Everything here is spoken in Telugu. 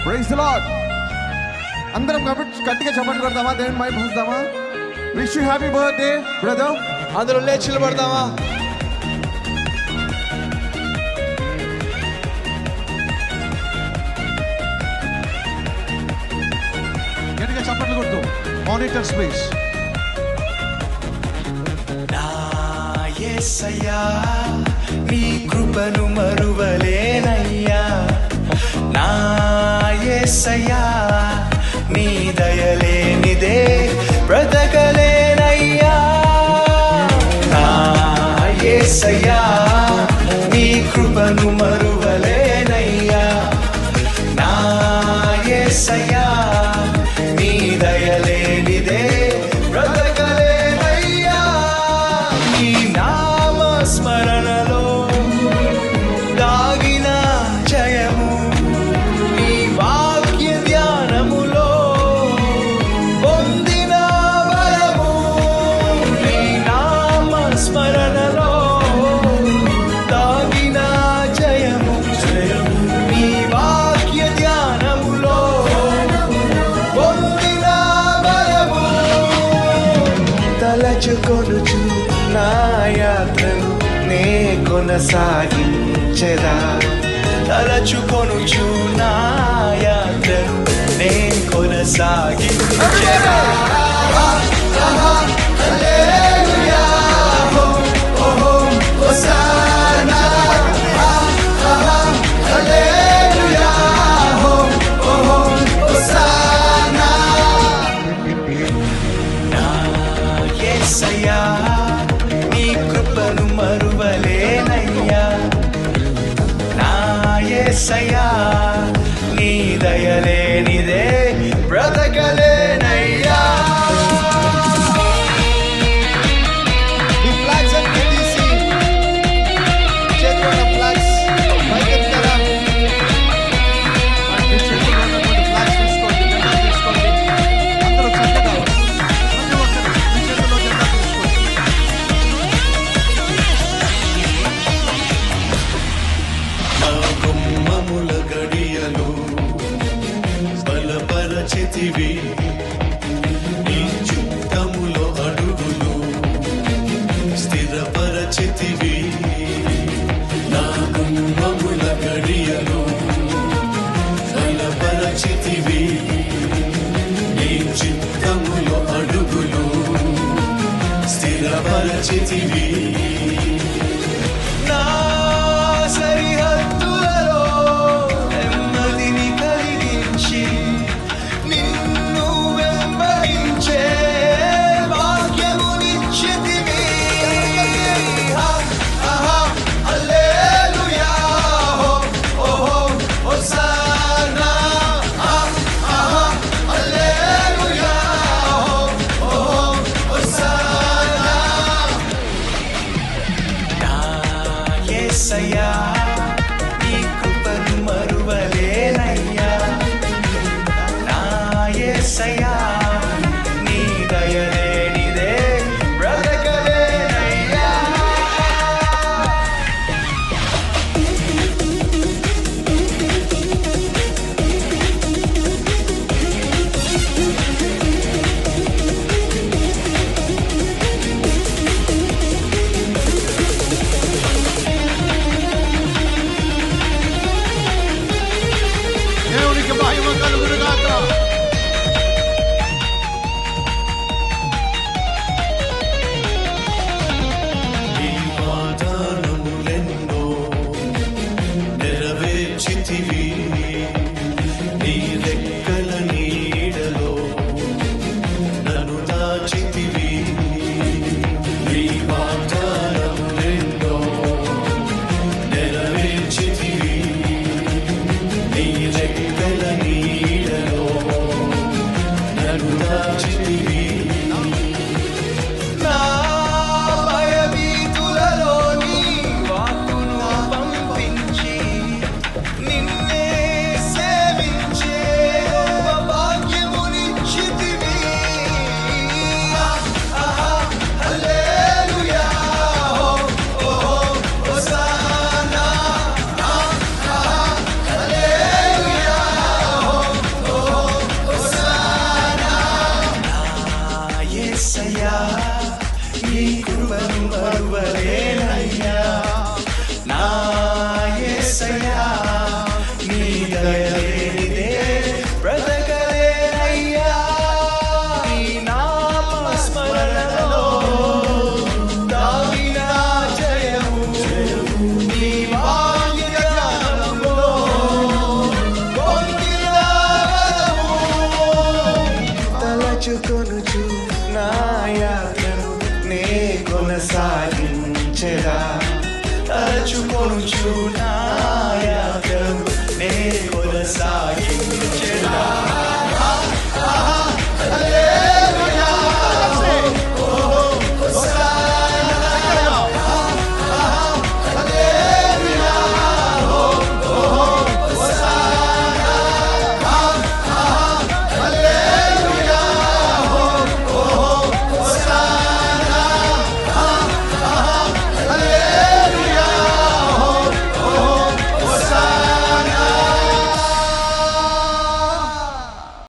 Praise the lord. అందరం గట్టిగా చప్పట్లు కొడదామా, దేవుని మహిమపరుద్దామా? Wish you happy birthday brother. అందరూ లేచి నిలబడదామా? గట్టిగా చప్పట్లు కొడుతూ మానిటర్స్ ప్లీజ్. నా యేసయ్యా నీ కృపను మరువలేనయ్యా, నా యేసయ్యా నీ దయలేనిదే బ్రతకలేనయ్యా, నా యేసయ్యా నీ కృపను మరువలేనయ్యా, నా యేసయ్యా నీ దయలేనిదే బ్రతకలేనయ్యా. నీ నామ స్మరణలో దాగిన జయము, నీ వాక్య ధ్యానములో పొందిన బలము, నీ నామ స్మరణలో దాగిన జయము, నీ వాక్య ధ్యానములో పొందిన బలము. తలచుకొనుచు నా యాత్రను నే కొనసాగించెదా, తలచుకొనుచు నా యాత్రను నే కొనసాగించెదా. హల్లెలూయా ఓహో హోసానా, హల్లెలూయా ఓహో హోసానా. నా యేసయ్యా నీ కృపను మరువలేనయ్యా, నా యేసయ్యా నీ దయలేనిదే బ్రతకలేనయ్యా. ఈ ఫ్లాగ్స్ అన్ని తీసి చేతిలో ఉన్న ఫ్లాగ్స్ పైకెత్తారా? మీ చేతుల్లో ఉన్నటువంటి ఫ్లాగ్స్ తీసుకోండి, జెండా తీసుకోండి. అందరూ చక్కగా ప్రతి ఒక్కరు మీ చేతుల్లో జెండా తీసుకోండి. నా గుమ్మముల గడియలు బలపరచితివి, నీ చిత్తములో అడుగులు స్థిరపరచితివి. నా గుమ్మముల గడియలు బలపరచితివి, నీ చిత్తములో అడుగులు స్థిరపరచితివి. నా సరిహద్దులలో నెమ్మదిని కలిగించి నిన్ను వెంబడించే భాగ్యమునిచ్చితివి. హల్లెలూయా ఓహో హోసానా, హల్లెలూయా ఓహో హోసానా. నా యేసయ్యా నీ కృపను మరువలేనయ్యా, నా యేసయ్యా నీ దయలేనిదే బ్రతకలేనయ్యా. కొనుచు నా